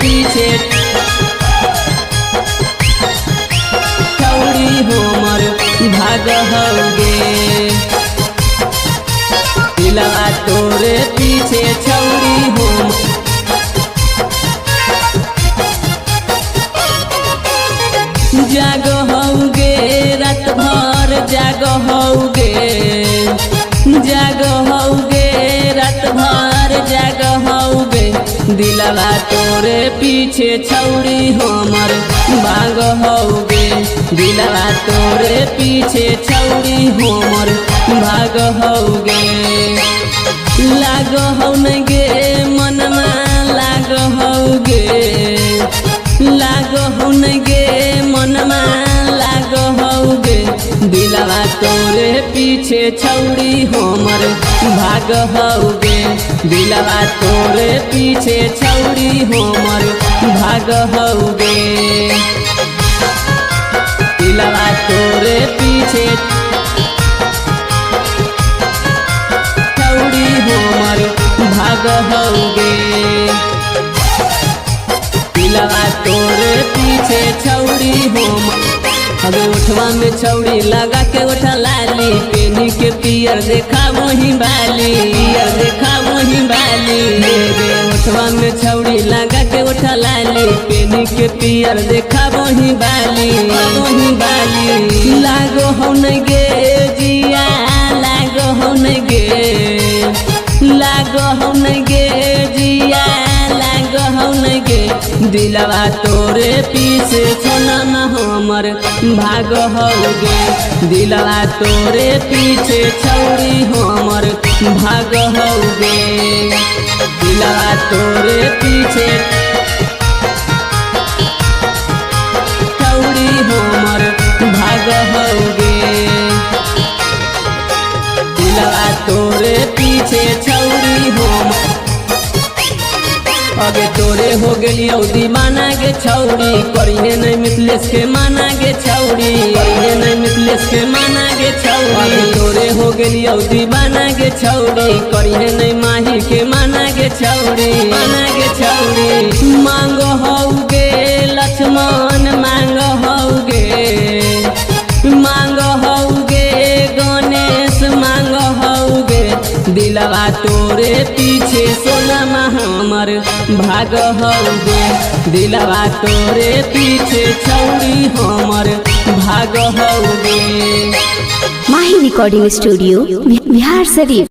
पीछे छौड़ी हमर भाग हौगे दिलवा तोरे पीछे छौड़ी हम जाग हौगे रात भर जाग हौगे जाग हौगे रात भर जाग हौगे दिलवा तोरे पीछे छौड़ी हमर भाग हौगे दिलवा तोरे पीछे छौड़ी हमर भाग हौगे लाग हौ न गे मनमा लाग हौगे लाग हौ न गे मनमा लाग हौगे दिलवा तोरे पीछे छौड़ी हमर भाग हौगे दिलवा तोरे पीछे छौड़ी हमर भाग हौगे दिलवा तोरे पीछे छौड़ी हमर भाग हौगे दिलवा तोरे पीछे छौड़ी हमर अबे उठवा में छौड़ी लगा के उठा लाली पेनी के पियर देखा वही बाली पियर देखा वही बाली रे उठवा में छौड़ी लगा के उठा लाली पेनी के पियर देखा वही बाली लागो हो न गे जिया लागो हो न गे लागो हो न गे जिया लागो हो न गे दिलवा तोरे पीछे सोना हमर भाग हौगे दिलवा तोरे पीछे छौड़ी हमर भाग हौगे दिलवा तोरे पीछे छौड़ी हमर भाग हौगे दिलवा तोरे पीछे छौड़ी हमर अबे तोरे हो गेलियो दीवाना गे छौड़ी करिहे नहीं मिथलेश के माना गे छौड़ी करिहे नहीं मिथलेश के माना गे छौड़ी तोरे हो गेलियो दीवाना गे छौड़ी करिहे नहीं माही के माना गे छौड़ी मांगो हौगे लक्ष्मण मांगो हौगे मांगो हौगे गणेश मांगो हौगे दिलवा तोरे पीछे सोनमा हमर भाग हौगे दिलवा तोरे पीछे छौड़ी हमर भाग हौगे। माही रिकॉर्डिंग स्टूडियो बिहार शरीफ।